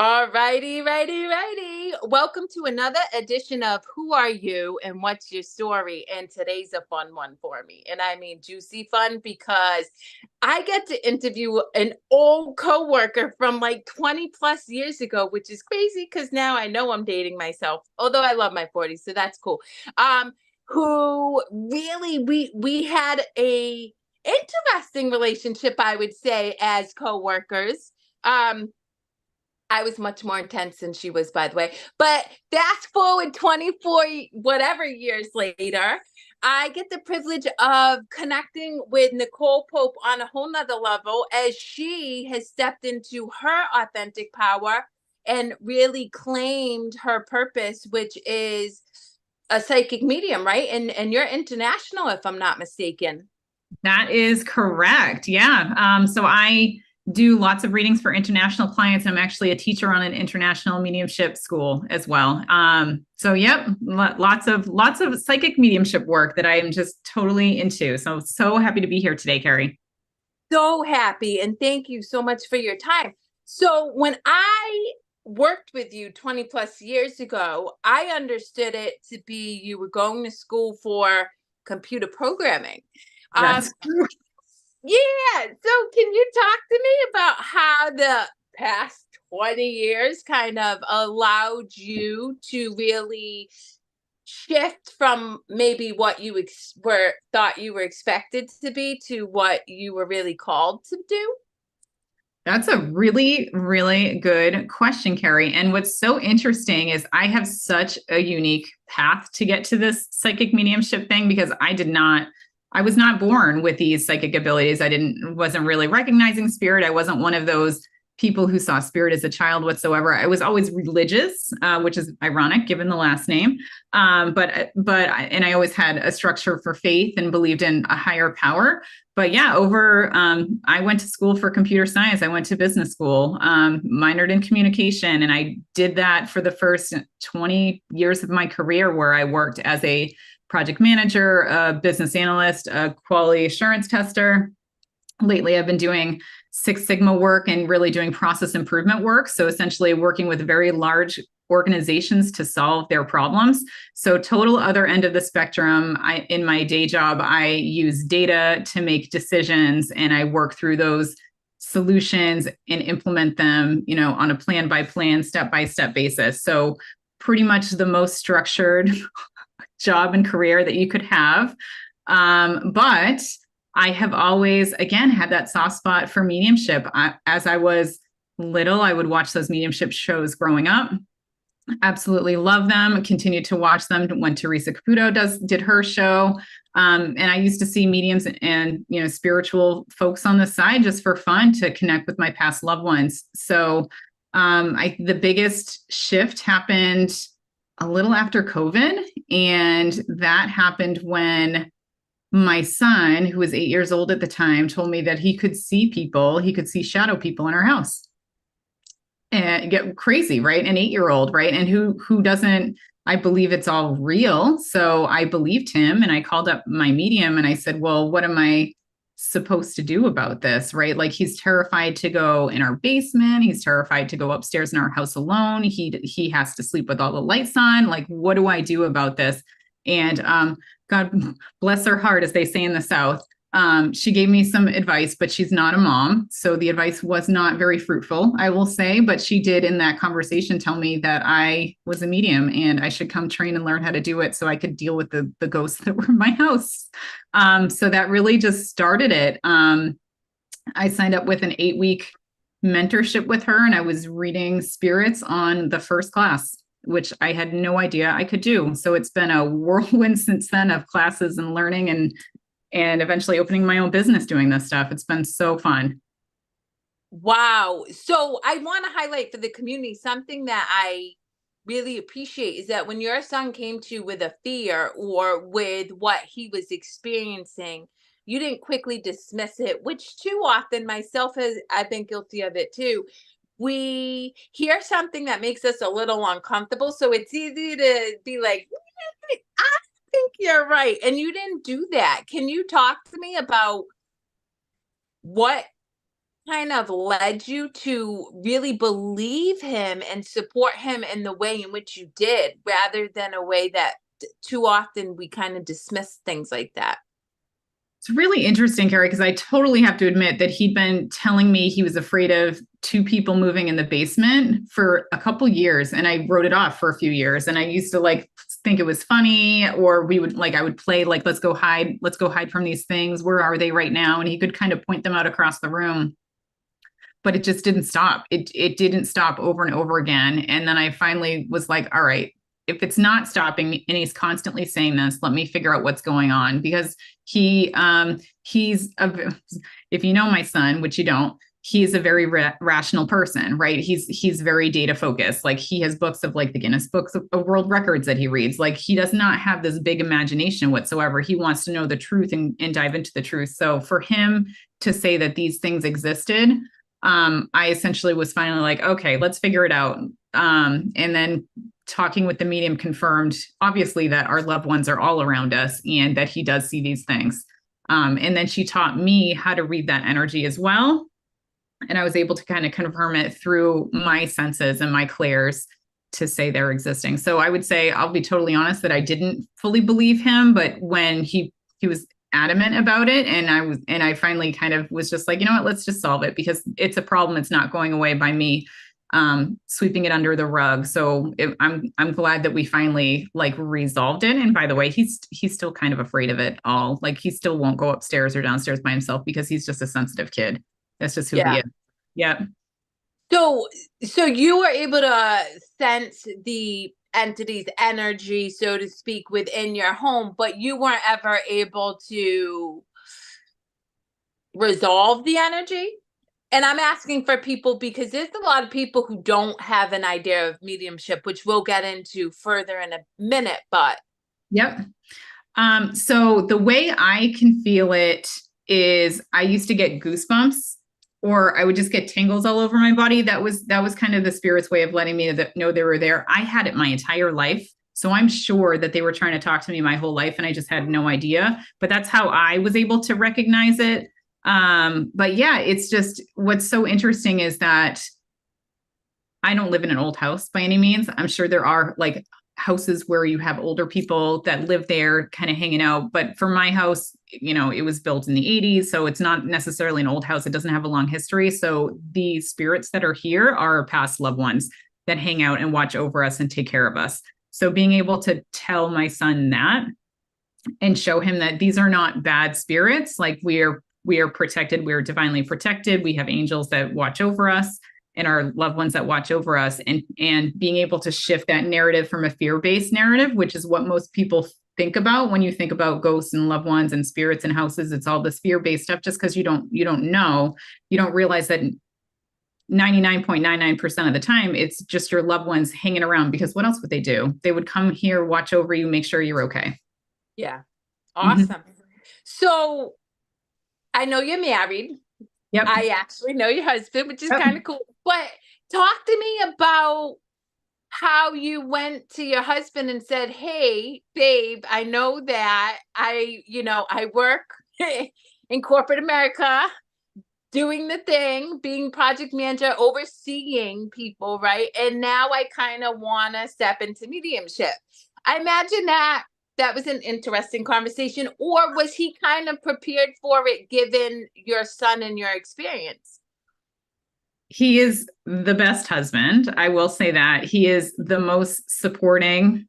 All righty, righty, righty. Welcome to another edition of Who Are You and What's Your Story? And today's a fun one for me. And I mean juicy fun because I get to interview an old coworker from like 20 plus years ago, which is crazy because now I know I'm dating myself, although I love my 40s, so that's cool. Um, who really we had a interesting relationship, I would say, as coworkers. Um, I was much more intense than she was, by the way. But fast forward 24 whatever years later, I get the privilege of connecting with Nicole Pope on a whole nother level as she has stepped into her authentic power and really claimed her purpose, which is a psychic medium, right? And you're international, if I'm not mistaken. That is correct. Yeah. So I do lots of readings for international clients. I'm actually a teacher on an international mediumship school as well. So yep, lots of psychic mediumship work that I am just totally into. So happy to be here today, Carrie. So happy, and thank you so much for your time. So when I worked with you 20 plus years ago, I understood it to be you were going to school for computer programming. Um, That's true. yeah, so can you talk to me about how the past 20 years kind of allowed you to really shift from maybe what you were thought you were expected to be to what you were really called to do? That's a really, really good question, Carrie. And what's so interesting is I have such a unique path to get to this psychic mediumship thing because I was not born with these psychic abilities. Wasn't really recognizing spirit. I wasn't one of those people who saw spirit as a child whatsoever. I was always religious, which is ironic given the last name. And I always had a structure for faith and believed in a higher power. But yeah, I went to school for computer science. I went to business school, minored in communication, and I did that for the first 20 years of my career, where I worked as a project manager, a business analyst, a quality assurance tester. Lately, I've been doing Six Sigma work and really doing process improvement work. So essentially working with very large organizations to solve their problems. So total other end of the spectrum. In my day job, I use data to make decisions, and I work through those solutions and implement them, on a plan by plan, step by step basis. So pretty much the most structured job and career that you could have. But I have always, again, had that soft spot for mediumship. As I was little, I would watch those mediumship shows growing up. Absolutely love them. Continued to watch them. When Teresa Caputo did her show, and I used to see mediums and spiritual folks on the side just for fun to connect with my past loved ones. So the biggest shift happened a little after COVID, and that happened when my son, who was 8 years old at the time, told me that he could see people, he could see shadow people in our house. And get crazy, right? An 8-year-old, right? And who doesn't, I believe it's all real. So I believed him, and I called up my medium and I said, well, what am I supposed to do about this? Right? Like, he's terrified to go in our basement. He's terrified to go upstairs in our house alone. He has to sleep with all the lights on. Like, what do I do about this? And God bless her heart, as they say in the South. She gave me some advice, but she's not a mom. So the advice was not very fruitful, I will say. But she did, in that conversation, tell me that I was a medium and I should come train and learn how to do it so I could deal with the ghosts that were in my house. So that really just started it. I signed up with an 8-week mentorship with her, and I was reading spirits on the first class, which I had no idea I could do. So it's been a whirlwind since then of classes and learning and eventually opening my own business doing this stuff. It's been so fun. Wow. So I want to highlight for the community something that I really appreciate is that when your son came to you with a fear or with what he was experiencing, you didn't quickly dismiss it, which too often myself has I've been guilty of it too. We hear something that makes us a little uncomfortable, so it's easy to be like, I think you're right. And you didn't do that. Can you talk to me about what kind of led you to really believe him and support him in the way in which you did, rather than a way that too often we kind of dismiss things like that? It's really interesting, Carrie, because I totally have to admit that he'd been telling me he was afraid of two people moving in the basement for a couple years, and I wrote it off for a few years. And I used to like think it was funny, or we would like I would play like let's go hide from these things. Where are they right now? And he could kind of point them out across the room, but it just didn't stop. It didn't stop over and over again. And then I finally was like, all right, if it's not stopping and he's constantly saying this, let me figure out what's going on. Because he's if you know my son, which you don't, he's a very rational person, right? He's very data focused. Like he has books of like the Guinness books of world records that he reads. Like he does not have this big imagination whatsoever. He wants to know the truth and dive into the truth. So for him to say that these things existed, I essentially was finally like, okay, let's figure it out. And then talking with the medium confirmed, obviously, that our loved ones are all around us and that he does see these things. And then she taught me how to read that energy as well. And I was able to kind of confirm it through my senses and my clairs to say they're existing. So I would say, I'll be totally honest, that I didn't fully believe him, but when he was adamant about it, and I finally kind of was just like, you know what, let's just solve it, because it's a problem. It's not going away by me sweeping it under the rug. So I'm glad that we finally like resolved it. And by the way, he's still kind of afraid of it all. Like he still won't go upstairs or downstairs by himself because he's just a sensitive kid. That's just who he is. Yeah. So you were able to sense the entity's energy, so to speak, within your home, but you weren't ever able to resolve the energy? And I'm asking for people because there's a lot of people who don't have an idea of mediumship, which we'll get into further in a minute, but. Yep. So the way I can feel it is I used to get goosebumps, or I would just get tingles all over my body. That was kind of the spirit's way of letting me know they were there. I had it my entire life. So I'm sure that they were trying to talk to me my whole life and I just had no idea, but that's how I was able to recognize it. But yeah, it's just, what's so interesting is that I don't live in an old house by any means. I'm sure there are like houses where you have older people that live there kind of hanging out. But for my house, you know, it was built in the 80s. So it's not necessarily an old house. It doesn't have a long history. So the spirits that are here are past loved ones that hang out and watch over us and take care of us. So being able to tell my son that and show him that these are not bad spirits, like we are protected. We're divinely protected. We have angels that watch over us and our loved ones that watch over us, and being able to shift that narrative from a fear-based narrative, which is what most people think about when you think about ghosts and loved ones and spirits and houses. It's all this fear-based stuff. Just because you don't know, you don't realize that 99.99% of the time, it's just your loved ones hanging around, because what else would they do? They would come here, watch over you, make sure you're okay. Yeah. Awesome. So I know you're married. Yep. I actually know your husband, which is kind of cool. But talk to me about how you went to your husband and said, "Hey, babe, I know that I work in corporate America, doing the thing, being project manager, overseeing people, right? And now I kind of want to step into mediumship." I imagine that was an interesting conversation, or was he kind of prepared for it given your son and your experience? He is the best husband. I will say that. He is the most supporting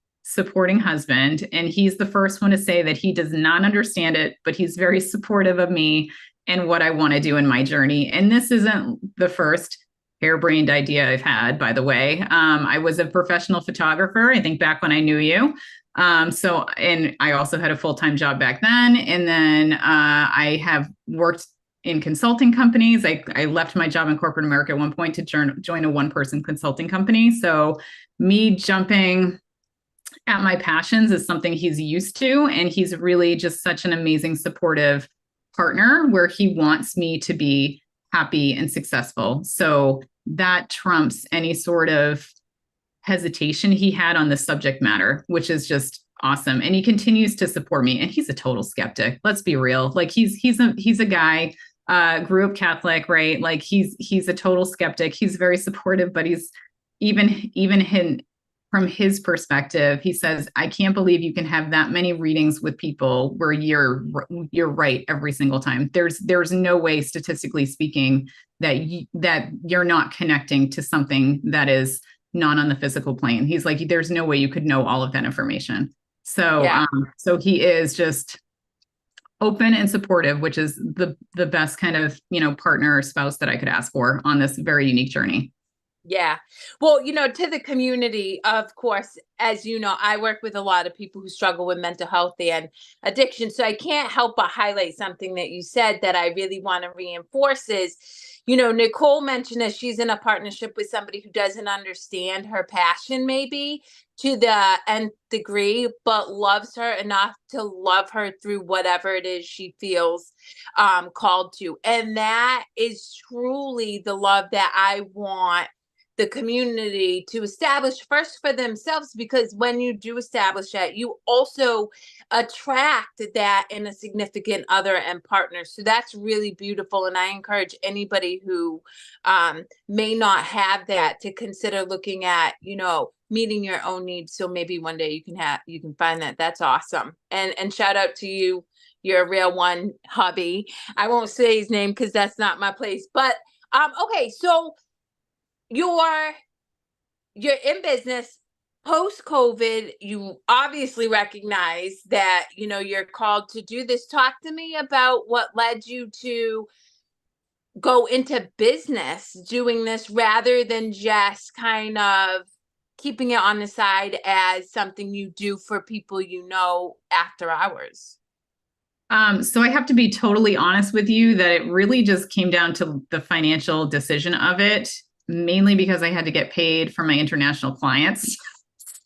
husband. And he's the first one to say that he does not understand it, but he's very supportive of me and what I want to do in my journey. And this isn't the first harebrained idea I've had, by the way. I was a professional photographer, I think, back when I knew you. And I also had a full-time job back then. And then I have worked in consulting companies. I left my job in corporate America at one point to join a one-person consulting company. So me jumping at my passions is something he's used to. And he's really just such an amazing, supportive partner where he wants me to be happy and successful. So that trumps any sort of hesitation he had on the subject matter, which is just awesome. And he continues to support me. And he's a total skeptic. Let's be real. Like he's a guy grew up Catholic, right? Like he's a total skeptic. He's very supportive, but he's even him from his perspective, he says, I can't believe you can have that many readings with people where you're right every single time. There's no way, statistically speaking, that you're not connecting to something that is not on the physical plane. He's like, there's no way you could know all of that information. So Yeah. so he is just open and supportive, which is the best kind of, partner or spouse that I could ask for on this very unique journey. Yeah. Well, to the community, of course, as you know, I work with a lot of people who struggle with mental health and addiction. So I can't help but highlight something that you said that I really want to reinforce is, Nicole mentioned that she's in a partnership with somebody who doesn't understand her passion, maybe to the nth degree, but loves her enough to love her through whatever it is she feels called to. And that is truly the love that I want the community to establish first for themselves, because when you do establish that, you also attract that in a significant other and partner. So that's really beautiful, and I encourage anybody who may not have that to consider looking at meeting your own needs, so maybe one day you can find that. That's awesome. And shout out to you. You're a real one, hubby. I won't say his name because that's not my place, but okay, so you're in business post COVID. You obviously recognize that you're called to do this. Talk to me about what led you to go into business doing this rather than just kind of keeping it on the side as something you do for people after hours. So I have to be totally honest with you that it really just came down to the financial decision of it, mainly because I had to get paid for my international clients.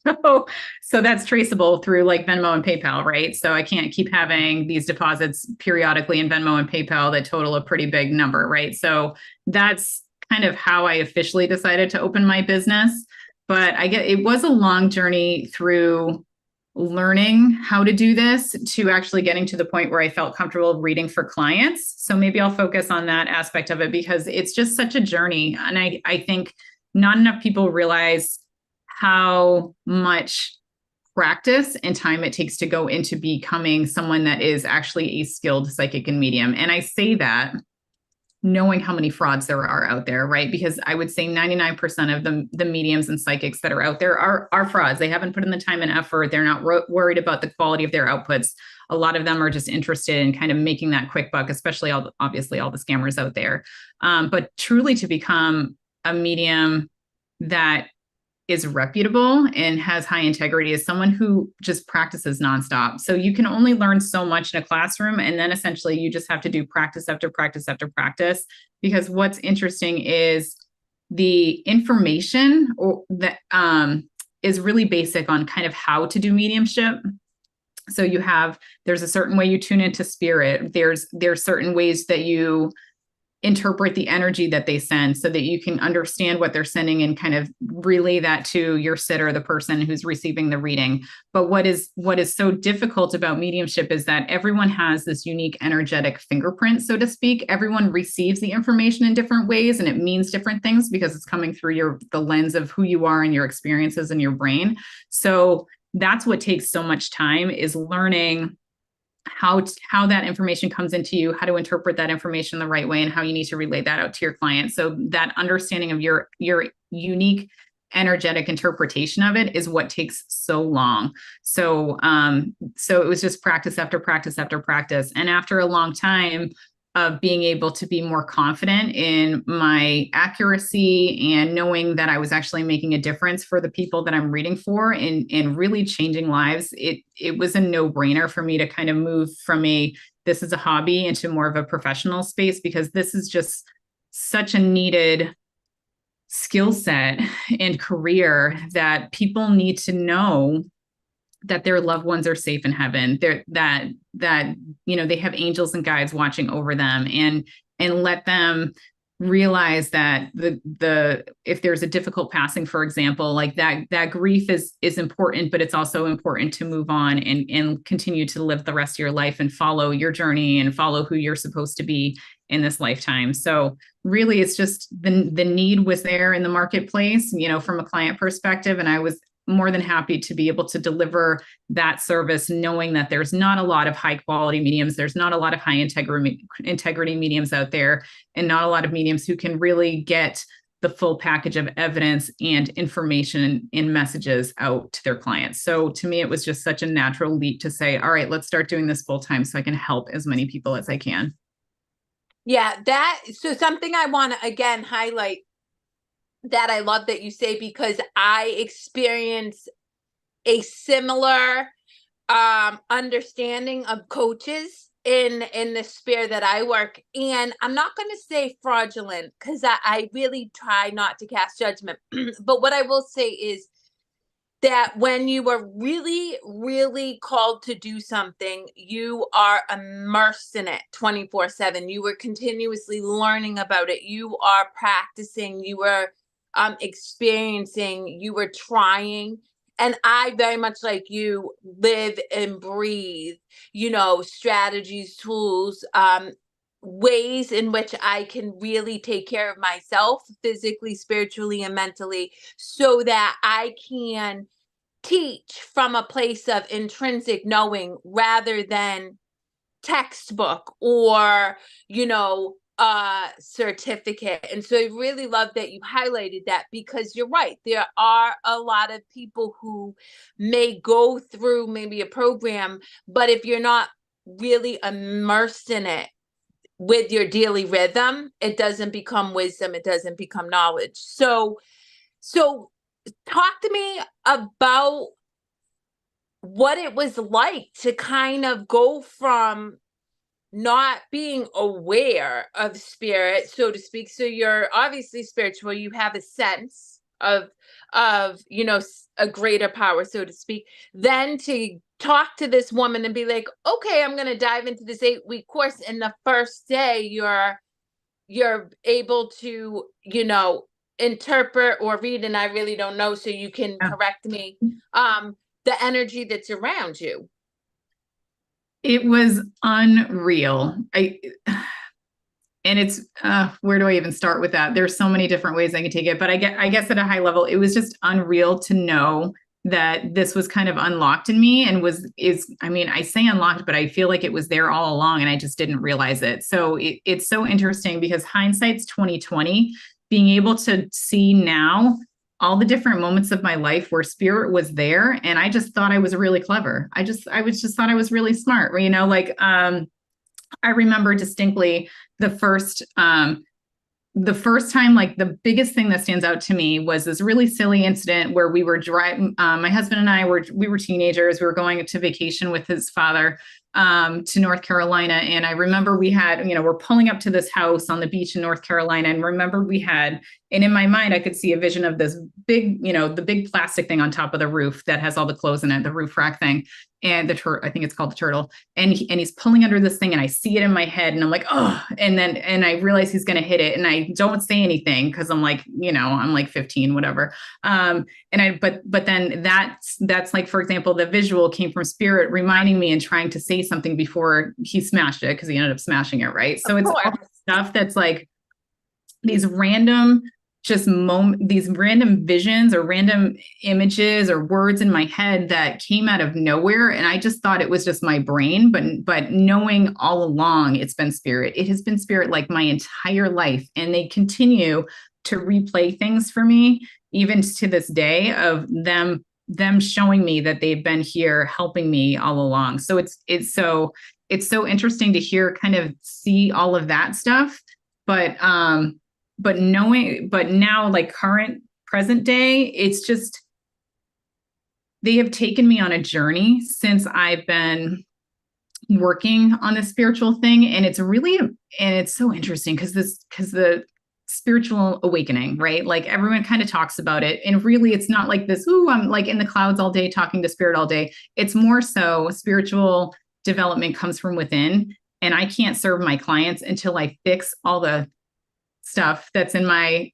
So that's traceable through like Venmo and PayPal, right? So I can't keep having these deposits periodically in Venmo and PayPal that total a pretty big number, right? So that's kind of how I officially decided to open my business. But it was a long journey through learning how to do this to actually getting to the point where I felt comfortable reading for clients. So maybe I'll focus on that aspect of it because it's just such a journey. And I think not enough people realize how much practice and time it takes to go into becoming someone that is actually a skilled psychic and medium. And I say that knowing how many frauds there are out there, right? Because I would say 99% of the mediums and psychics that are out there are frauds. They haven't put in the time and effort. They're not worried about the quality of their outputs. A lot of them are just interested in kind of making that quick buck, especially obviously all the scammers out there. But truly to become a medium that is reputable and has high integrity is someone who just practices nonstop. So you can only learn so much in a classroom. And then essentially you just have to do practice after practice after practice. Because what's interesting is the information that is really basic on kind of how to do mediumship. So there's a certain way you tune into spirit. There's certain ways that you interpret the energy that they send so that you can understand what they're sending and kind of relay that to your sitter, the person who's receiving the reading. But what is so difficult about mediumship is that everyone has this unique energetic fingerprint, so to speak. Everyone receives the information in different ways and it means different things because it's coming through the lens of who you are and your experiences in your brain. So that's what takes so much time, is learning how that information comes into you, how to interpret that information the right way, and how you need to relay that out to your client. So that understanding of your unique energetic interpretation of it is what takes so long. So it was just practice after practice after practice. And after a long time of being able to be more confident in my accuracy and knowing that I was actually making a difference for the people that I'm reading for and really changing lives, it was a no-brainer for me to kind of move from this is a hobby into more of a professional space, because this is just such a needed skill set and career that people need to know that their loved ones are safe in heaven, that they have angels and guides watching over them, and let them realize that if there's a difficult passing, for example, like that grief is important, but it's also important to move on and continue to live the rest of your life and follow your journey and follow who you're supposed to be in this lifetime. So really it's just the need was there in the marketplace, from a client perspective. And I was more than happy to be able to deliver that service, knowing that there's not a lot of high quality mediums. There's not a lot of high integrity mediums out there, and not a lot of mediums who can really get the full package of evidence and information in messages out to their clients. So to me, it was just such a natural leap to say, all right, let's start doing this full time so I can help as many people as I can. Yeah, so something I want to again highlight that I love that you say, because I experience a similar understanding of coaches in the sphere that I work. And I'm not going to say fraudulent, because I really try not to cast judgment. But what I will say is that when you are really, really called to do something, you are immersed in it 24/7. You were continuously learning about it. You are practicing. You were experiencing. You were trying. And I very much like you live and breathe, strategies, tools, ways in which I can really take care of myself physically, spiritually, and mentally, so that I can teach from a place of intrinsic knowing rather than textbook or certificate. And so I really love that you highlighted that, because you're right, there are a lot of people who may go through maybe a program, but if you're not really immersed in it with your daily rhythm, it doesn't become wisdom, it doesn't become knowledge. So talk to me about what it was like to kind of go from not being aware of spirit, so to speak. So you're obviously spiritual. You have a sense of a greater power, so to speak. Then to talk to this woman and be like, okay, I'm going to dive into this 8-week course. And the first day you're able to, interpret or read, and I really don't know, so you can correct me, the energy that's around you. It was unreal. And it's where do I even start with that? There's so many different ways I can take it, but I guess at a high level, it was just unreal to know that this was kind of unlocked in me, and I say unlocked, but I feel like it was there all along and I just didn't realize it. So it's so interesting, because hindsight's 2020, being able to see now all the different moments of my life where spirit was there. And I just thought I was really clever. I just thought I was really smart, I remember distinctly the first time, like the biggest thing that stands out to me was this really silly incident where we were driving, my husband and I we were teenagers. We were going to vacation with his father to North Carolina. And I remember we had, we're pulling up to this house on the beach in North Carolina. And remember and in my mind, I could see a vision of this big, the big plastic thing on top of the roof that has all the clothes in it, the roof rack thing. And I think it's called the turtle. And he's pulling under this thing, and I see it in my head, and I'm like, oh, and I realize he's going to hit it. And I don't say anything, because I'm like, I'm like 15, whatever. But then that's like, for example, the visual came from spirit reminding me and trying to say something before he smashed it, because he ended up smashing it. Right. So it's all stuff that's like these random these random visions or random images or words in my head that came out of nowhere. And I just thought it was just my brain, but knowing all along it's been spirit. It has been spirit like my entire life. And they continue to replay things for me, even to this day, of them showing me that they've been here helping me all along. So it's so interesting to see all of that stuff. But now, like present day, it's just, they have taken me on a journey since I've been working on this spiritual thing. And it's so interesting, because the spiritual awakening, right? Like everyone kind of talks about it. And really it's not like this, ooh, I'm like in the clouds all day talking to spirit all day. It's more so spiritual development comes from within. And I can't serve my clients until I fix all the stuff that's in my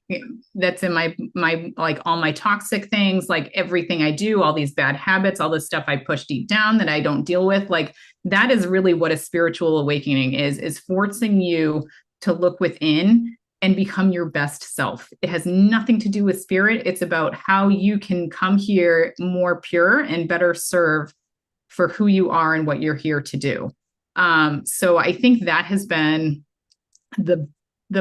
like all my toxic things, like everything I do, all these bad habits, all this stuff I push deep down that I don't deal with. Like that is really what a spiritual awakening is forcing you to look within and become your best self. It has nothing to do with spirit. It's about how you can come here more pure and better serve for who you are and what you're here to do. So I think that has been the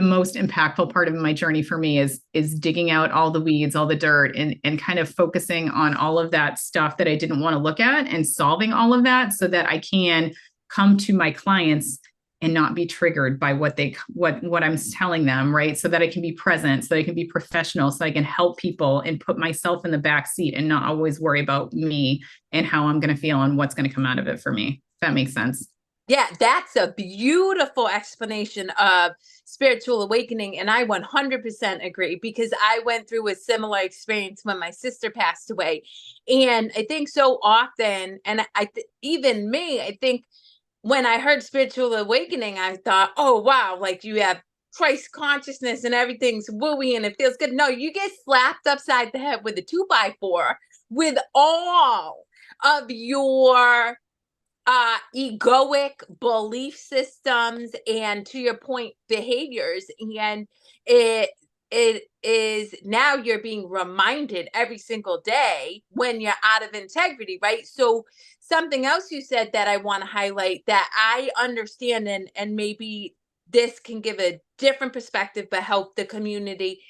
most impactful part of my journey for me is digging out all the weeds, all the dirt, and kind of focusing on all of that stuff that I didn't want to look at and solving all of that so that I can come to my clients and not be triggered by what I'm telling them, right? So that I can be present, so that I can be professional, so I can help people and put myself in the back seat and not always worry about me and how I'm going to feel and what's going to come out of it for me. If that makes sense. Yeah, that's a beautiful explanation of spiritual awakening. And I 100% agree, because I went through a similar experience when my sister passed away. And I think so often, and even me, I think when I heard spiritual awakening, I thought, oh, wow, like you have Christ consciousness and everything's wooey and it feels good. No, you get slapped upside the head with a 2x4 with all of your egoic belief systems and, to your point, behaviors. And it is now you're being reminded every single day when you're out of integrity, right? So something else you said that I want to highlight that I understand, and maybe this can give a different perspective but help the community,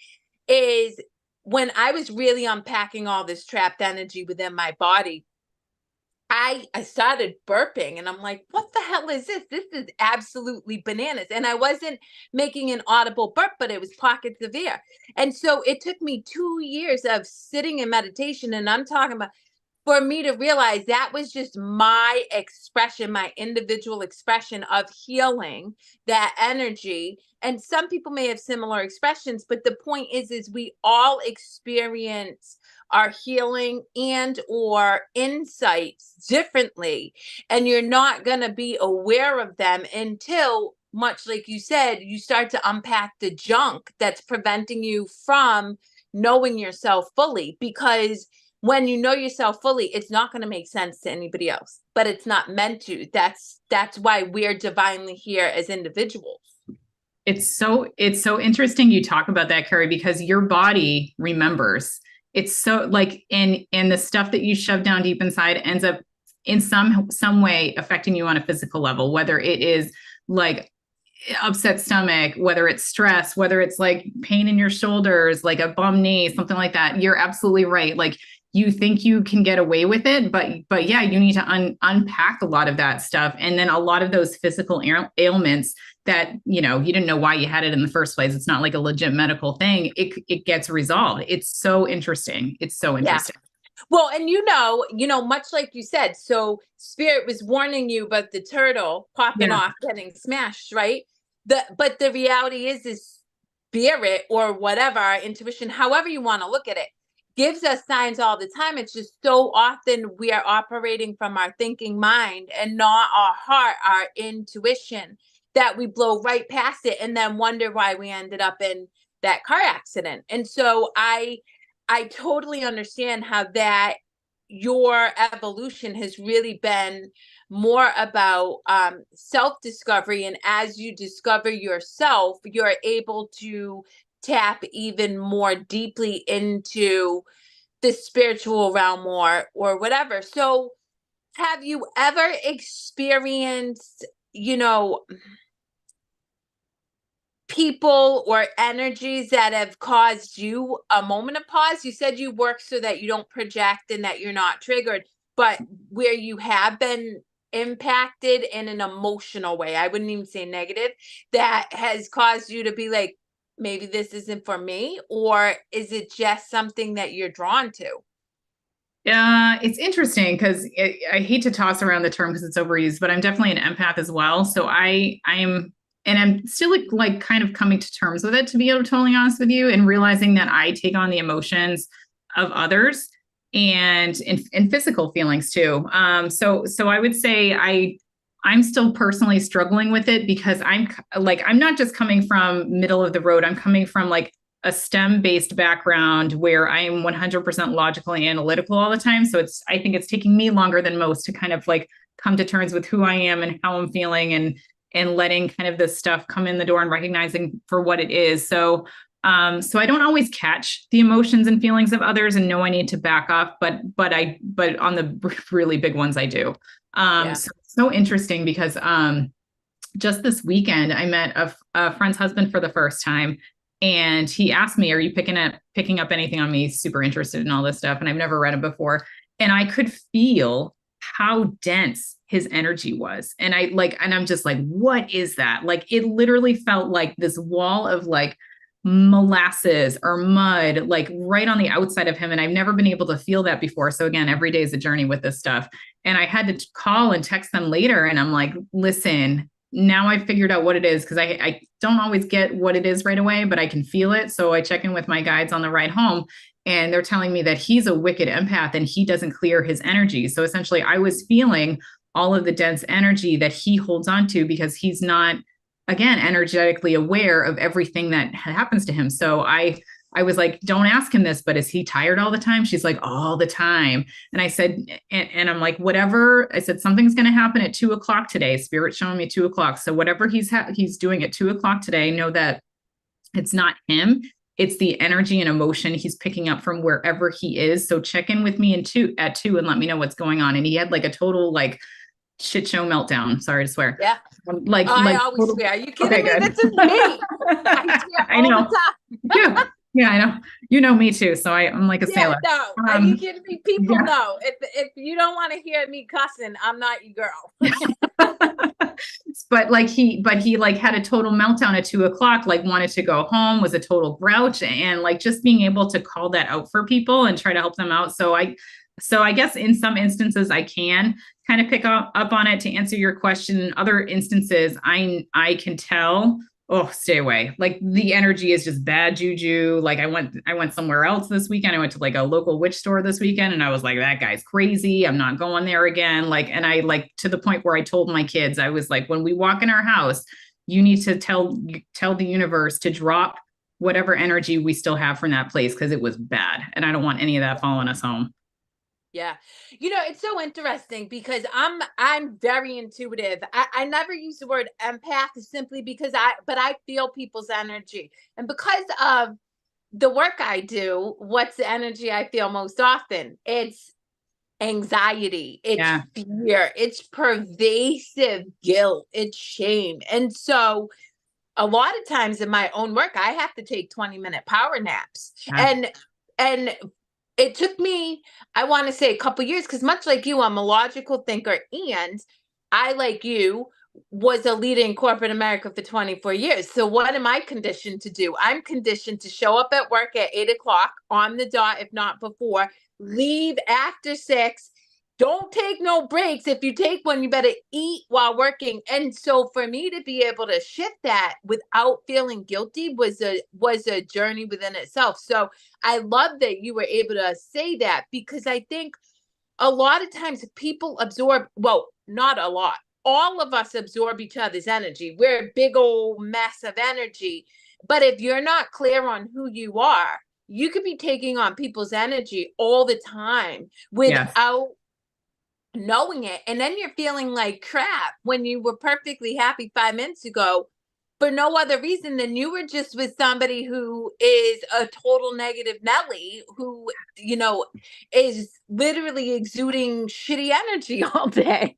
is when I was really unpacking all this trapped energy within my body, I started burping and I'm like, what the hell is this? This is absolutely bananas. And I wasn't making an audible burp, but it was pockets of air. And so it took me 2 years of sitting in meditation. And I'm talking about, for me to realize that was just my expression, my individual expression of healing that energy. And some people may have similar expressions, but the point is we all experience our healing and or insights differently. And you're not going to be aware of them until, much like you said, you start to unpack the junk that's preventing you from knowing yourself fully. Because when you know yourself fully, it's not going to make sense to anybody else, but it's not meant to. That's why we're divinely here as individuals. It's so interesting you talk about that, Carrie, because your body remembers. It's so like in the stuff that you shove down deep inside ends up in some way affecting you on a physical level, whether it is like upset stomach, whether it's stress, whether it's like pain in your shoulders, like a bum knee, something like that. You're absolutely right. Like you think you can get away with it, but yeah, you need to unpack a lot of that stuff. And then a lot of those physical ailments that, you didn't know why you had it in the first place. It's not like a legit medical thing. It gets resolved. It's so interesting. It's so interesting. Yeah. Well, and much like you said, so spirit was warning you about the turtle popping off, getting smashed, right? But the reality is spirit, or whatever, our intuition, however you want to look at it, gives us signs all the time. It's just so often we are operating from our thinking mind and not our heart, our intuition, that we blow right past it and then wonder why we ended up in that car accident. And so I totally understand how that your evolution has really been more about self-discovery. And as you discover yourself, you're able to tap even more deeply into the spiritual realm or whatever. So have you ever experienced, people or energies that have caused you a moment of pause? You said you work so that you don't project and that you're not triggered, but where you have been impacted in an emotional way, I wouldn't even say negative, that has caused you to be like, maybe this isn't for me? Or is it just something that you're drawn to? It's interesting because I hate to toss around the term because it's overused, but I'm definitely an empath as well. So I'm still like kind of coming to terms with it, to be totally honest with you, and realizing that I take on the emotions of others and physical feelings too. So I would say I'm still personally struggling with it because I'm not just coming from middle of the road. I'm coming from like a STEM-based background where I am 100% logical and analytical all the time. So I think it's taking me longer than most to kind of like come to terms with who I am and how I'm feeling and letting kind of this stuff come in the door and recognizing for what it is. So I don't always catch the emotions and feelings of others and know I need to back off, but on the really big ones I do. Yeah. So interesting because just this weekend I met a friend's husband for the first time, and he asked me, "Are you picking up anything on me?" He's super interested in all this stuff, and I've never read it before, and I could feel how dense his energy was, and I'm just like, what is that? Like, it literally felt like this wall of like molasses or mud, like right on the outside of him. And I've never been able to feel that before. So again, every day is a journey with this stuff. And I had to call and text them later. And I'm like, listen, now I figured out what it is. Cause I don't always get what it is right away, but I can feel it. So I check in with my guides on the ride home, and they're telling me that he's a wicked empath and he doesn't clear his energy. So essentially I was feeling all of the dense energy that he holds on to because he's not, again, energetically aware of everything that happens to him. So I was like, don't ask him this, but is he tired all the time? She's like, all the time. And I said, and I'm like, whatever. I said, something's going to happen at 2:00 today. Spirit's showing me 2:00. So whatever he's doing at 2:00 today, know that it's not him. It's the energy and emotion he's picking up from wherever he is. So check in with me at 2 and let me know what's going on. And he had like a total like shit show meltdown. Sorry to swear. Yeah. I always total, swear. Are you kidding okay, me? good. This is me. I swear I all know. the time. Yeah. Yeah, I know. You know me too. So I'm like a sailor. No. Are you kidding me? People know. If you don't want to hear me cussing, I'm not your girl. but he like had a total meltdown at 2:00, like wanted to go home, was a total grouch, and like just being able to call that out for people and try to help them out. So I guess in some instances I can kind of pick up on it to answer your question. In other instances, I can tell, oh, stay away. Like the energy is just bad juju. Like I went somewhere else this weekend. I went to like a local witch store this weekend, and I was like, that guy's crazy. I'm not going there again. Like, and I like to the point where I told my kids, I was like, when we walk in our house, you need to tell the universe to drop whatever energy we still have from that place, because it was bad. And I don't want any of that following us home. Yeah. It's so interesting because I'm very intuitive. I never use the word empath simply because I feel people's energy. And because of the work I do, what's the energy I feel most often? It's anxiety, it's Yeah. fear, it's pervasive guilt, it's shame. And so a lot of times in my own work, I have to take 20-minute power naps. Yeah. And it took me, I want to say, a couple years, because much like you, I'm a logical thinker, and I, like you, was a leader in corporate America for 24 years. So what am I conditioned to do? I'm conditioned to show up at work at 8:00 on the dot, if not before, leave after 6. Don't take no breaks. If you take one, you better eat while working. And so for me to be able to shift that without feeling guilty was a journey within itself. So I love that you were able to say that, because I think a lot of times people absorb, well, not a lot. All of us absorb each other's energy. We're a big old mess of energy. But if you're not clear on who you are, you could be taking on people's energy all the time without knowing it. And then you're feeling like crap when you were perfectly happy 5 minutes ago for no other reason than you were just with somebody who is a total negative Nelly, who, is literally exuding shitty energy all day.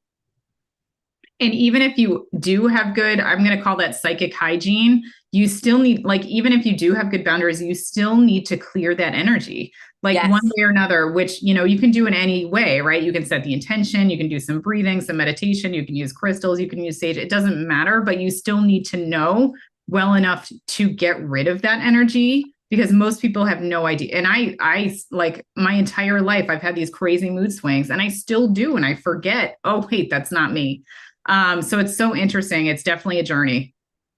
And even if you do have good, I'm going to call that psychic hygiene, you still need, like, even if you do have good boundaries, you still need to clear that energy, like Yes. one way or another, which, you can do in any way, right? You can set the intention, you can do some breathing, some meditation, you can use crystals, you can use sage. It doesn't matter, but you still need to know well enough to get rid of that energy, because most people have no idea. And I like my entire life, I've had these crazy mood swings, and I still do. And I forget, oh, wait, that's not me. So it's so interesting. It's definitely a journey.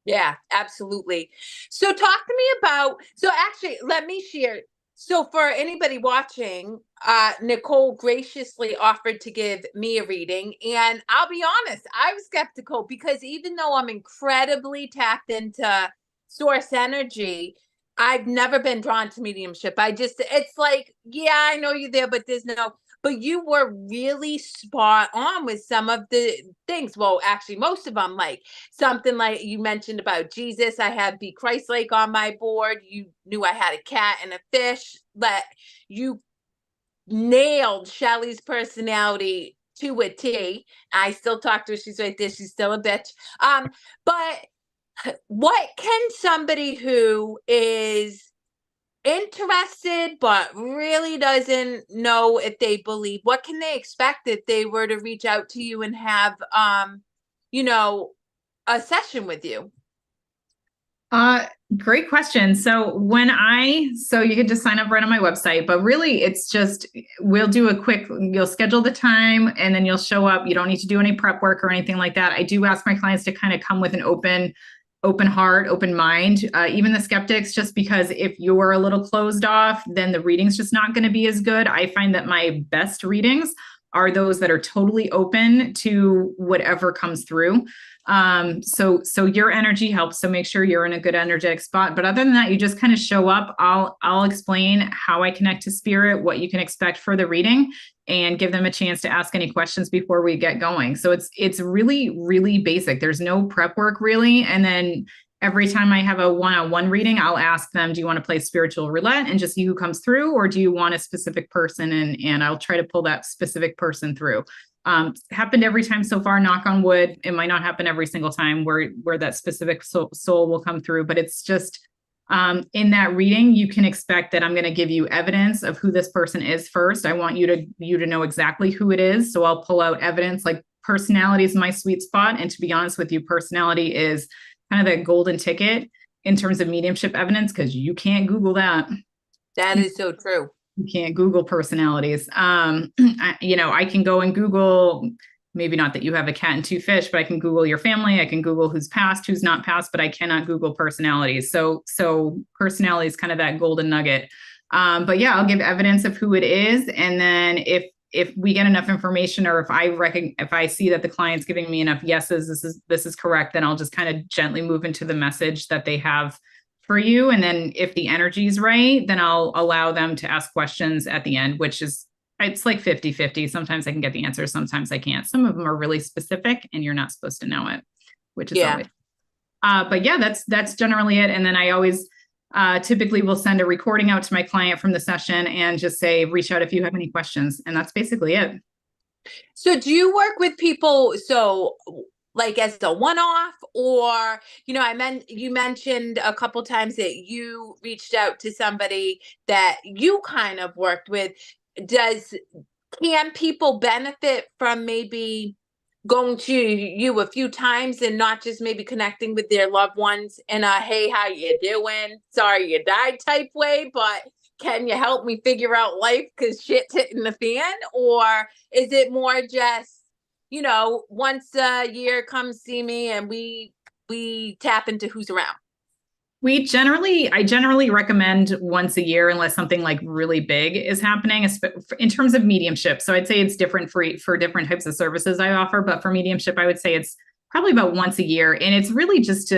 Yeah, absolutely. So talk to me about, so actually let me share. So for anybody watching, Nicole graciously offered to give me a reading. And I'll be honest, I was skeptical, because even though I'm incredibly tapped into source energy, I've never been drawn to mediumship. It's like, yeah, I know you're there, but there's no, but you were really spot on with some of the things. Well, actually, most of them, like something like you mentioned about Jesus. I had Be Christ-like on my board. You knew I had a cat and a fish. That you nailed Shelly's personality to a T. I still talk to her. She's right there. She's still a bitch. But what can somebody who is interested but really doesn't know if they believe, what can they expect if they were to reach out to you and have you know a session with you? Great question. So you can just sign up right on my website, but really it's just, we'll do a quick, you'll schedule the time and then you'll show up. You don't need to do any prep work or anything like that. I do ask my clients to kind of come with an open heart, open mind, even the skeptics, just because if you're a little closed off, then the reading's just not going to be as good. I find that my best readings are those that are totally open to whatever comes through. So your energy helps. So make sure you're in a good energetic spot. But other than that, you just kind of show up. I'll explain how I connect to spirit, what you can expect for the reading, and give them a chance to ask any questions before we get going. So it's really, really basic. There's no prep work really. And then every time I have a one-on-one reading, I'll ask them, do you want to play spiritual roulette and just see who comes through? Or do you want a specific person? And I'll try to pull that specific person through. Happened every time so far, knock on wood. It might not happen every single time where that specific soul will come through, but it's just, in that reading, you can expect that I'm going to give you evidence of who this person is first. I want you to know exactly who it is. So I'll pull out evidence. Like, personality is my sweet spot. And to be honest with you, personality is kind of that golden ticket in terms of mediumship evidence, because you can't Google that. That is so true. You can't Google personalities. I can go and Google, maybe not that you have a cat and two fish, but I can Google your family. I can Google who's passed, who's not passed, but I cannot Google personalities. So personality is kind of that golden nugget. But yeah, I'll give evidence of who it is. And then if we get enough information, or if I see that the client's giving me enough yeses, this is correct, then I'll just kind of gently move into the message that they have for you. And then if the energy is right, then I'll allow them to ask questions at the end, which is, it's like 50-50. Sometimes I can get the answers, sometimes I can't. Some of them are really specific and you're not supposed to know it, which is always, but yeah, that's generally it. And then I always typically will send a recording out to my client from the session and just say, reach out if you have any questions. And that's basically it. So do you work with people, so like as a one-off, or you mentioned a couple times that you reached out to somebody that you kind of worked with. Can people benefit from maybe going to you a few times and not just maybe connecting with their loved ones in a, hey, how you doing, sorry you died type way, but can you help me figure out life because shit's hitting the fan? Or is it more just, once a year come see me and we tap into who's around? I generally recommend once a year, unless something like really big is happening in terms of mediumship. So I'd say it's different for different types of services I offer, but for mediumship, I would say it's probably about once a year. And it's really just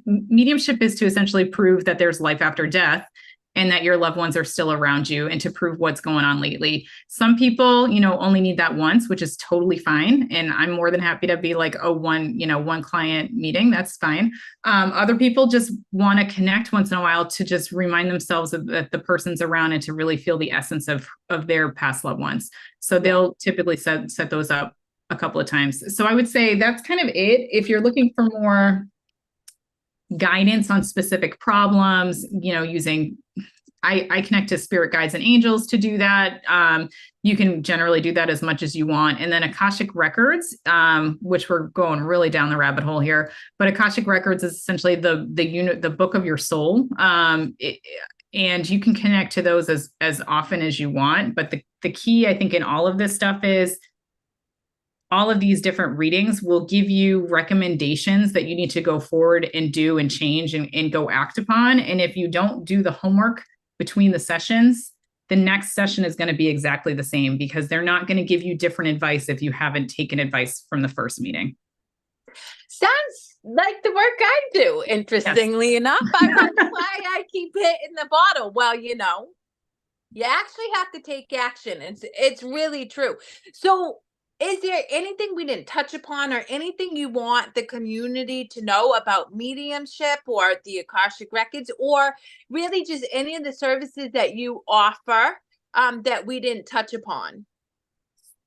mediumship is to essentially prove that there's life after death and that your loved ones are still around you, and to prove what's going on lately. Some people, only need that once, which is totally fine. And I'm more than happy to be like, one client meeting, that's fine. Other people just want to connect once in a while to just remind themselves that the person's around and to really feel the essence of their past loved ones. So they'll typically set those up a couple of times. So I would say that's kind of it. If you're looking for more guidance on specific problems, I connect to spirit guides and angels to do that. You can generally do that as much as you want. And then Akashic Records, which we're going really down the rabbit hole here, but Akashic Records is essentially the book of your soul. And you can connect to those as often as you want. But the key, I think, in all of this stuff is all of these different readings will give you recommendations that you need to go forward and do and change and go act upon. And if you don't do the homework between the sessions, the next session is going to be exactly the same, because they're not going to give you different advice if you haven't taken advice from the first meeting. Sounds like the work I do, interestingly enough. I wonder why I keep hitting the bottle. Well, You actually have to take action. It's really true. So, is there anything we didn't touch upon, or anything you want the community to know about mediumship or the Akashic records, or really just any of the services that you offer that we didn't touch upon?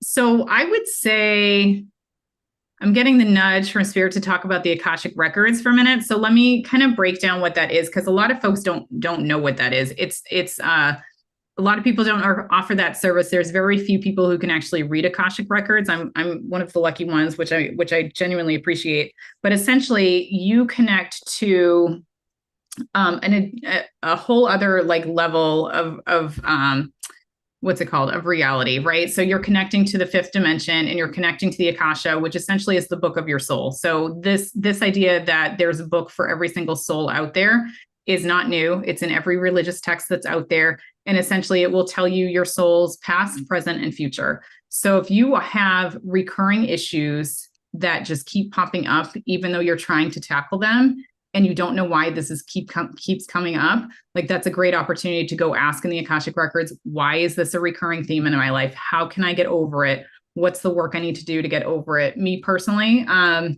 So I would say I'm getting the nudge from spirit to talk about the Akashic records for a minute. So let me kind of break down what that is, because a lot of folks don't know what that is. It's a lot of people don't offer that service. There's very few people who can actually read Akashic records. I'm one of the lucky ones, which I genuinely appreciate. But essentially, you connect to a whole other like level of what's it called, of reality, right? So you're connecting to the fifth dimension, and you're connecting to the Akasha, which essentially is the book of your soul. So this idea that there's a book for every single soul out there is not new. It's in every religious text that's out there. And essentially it will tell you your soul's past, present, and future. So if you have recurring issues that just keep popping up, even though you're trying to tackle them, and you don't know why this keeps coming up, like that's a great opportunity to go ask in the Akashic records, why is this a recurring theme in my life? How can I get over it? What's the work I need to do to get over it? Me personally, I've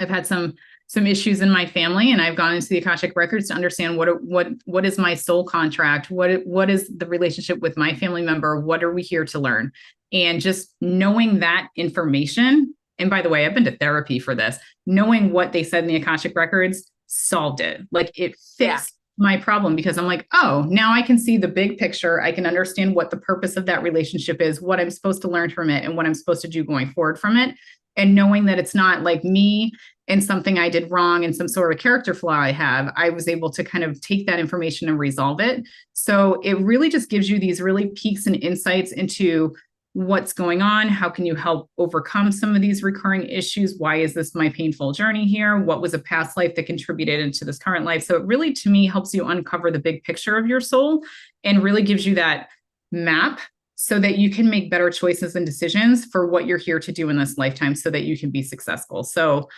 had some issues in my family, and I've gone into the Akashic records to understand what is my soul contract? What is the relationship with my family member? What are we here to learn? And just knowing that information, and by the way, I've been to therapy for this, knowing what they said in the Akashic records solved it. Like it Yeah. fixed my problem, because I'm like, oh, now I can see the big picture. I can understand what the purpose of that relationship is, what I'm supposed to learn from it, and what I'm supposed to do going forward from it. And knowing that it's not like me and something I did wrong and some sort of character flaw I have, I was able to kind of take that information and resolve it. So it really just gives you these really peeks and insights into what's going on. How can you help overcome some of these recurring issues? Why is this my painful journey here? What was a past life that contributed into this current life? So it really, to me, helps you uncover the big picture of your soul, and really gives you that map so that you can make better choices and decisions for what you're here to do in this lifetime, so that you can be successful. So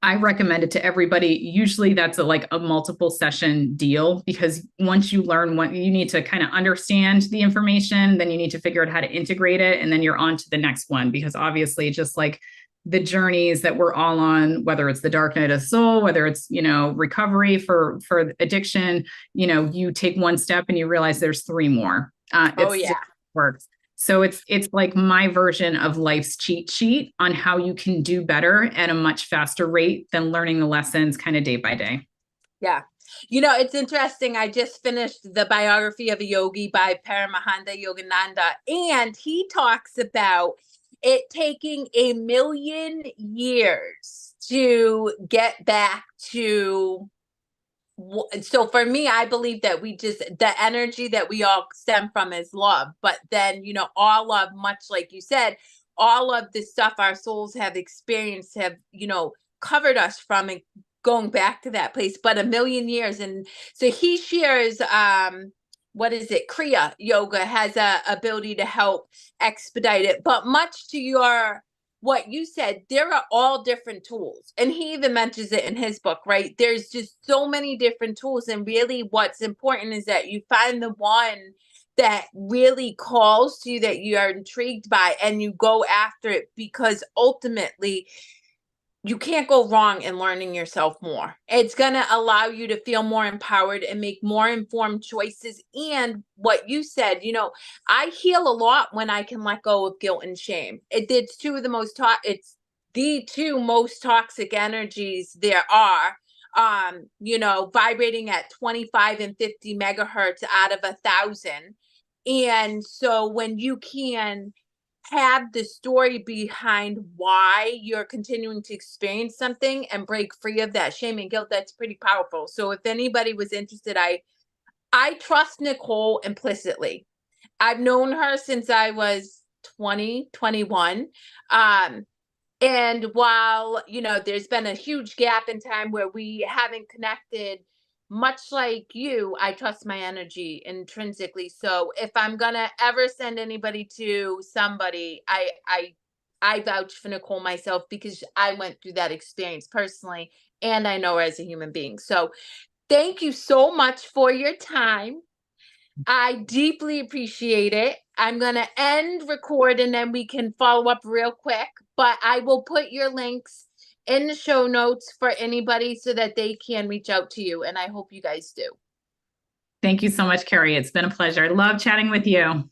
I recommend it to everybody. Usually that's like a multiple session deal, because once you learn what you need to kind of understand the information, then you need to figure out how to integrate it. And then you're on to the next one, because obviously just like the journeys that we're all on, whether it's the dark night of the soul, whether it's, recovery for addiction, you take one step and you realize there's three more. Oh, It's just yeah. works. So it's like my version of life's cheat sheet on how you can do better at a much faster rate than learning the lessons kind of day by day. Yeah. It's interesting. I just finished the biography of a yogi by Paramahansa Yogananda, and he talks about it taking 1,000,000 years to get back to. So for me, I believe that the energy that we all stem from is love. But then, all of, much like you said, all of the stuff our souls have experienced have, covered us from it, going back to that place, but 1,000,000 years. And so he shares, what is it? Kriya yoga has a ability to help expedite it. But much to what you said, there are all different tools. And he even mentions it in his book, right? There's just so many different tools. And really, what's important is that you find the one that really calls to you, that you are intrigued by, and you go after it, because ultimately, you can't go wrong in learning yourself more. It's going to allow you to feel more empowered and make more informed choices. And what you said, I heal a lot when I can let go of guilt and shame. It's it's the two most toxic energies there are. Vibrating at 25 and 50 megahertz out of 1,000. And so when you can have the story behind why you're continuing to experience something and break free of that shame and guilt, that's pretty powerful. So if anybody was interested, I trust Nicole implicitly. I've known her since I was 21. And while, there's been a huge gap in time where we haven't connected, much like you, I trust my energy intrinsically. So if I'm gonna ever send anybody to somebody, I vouch for Nicole myself, because I went through that experience personally, and I know her as a human being. So thank you so much for your time. I deeply appreciate it. I'm going to end record and then we can follow up real quick, but I will put your links in the show notes for anybody so that they can reach out to you. And I hope you guys do. Thank you so much, Carrie. It's been a pleasure. I love chatting with you.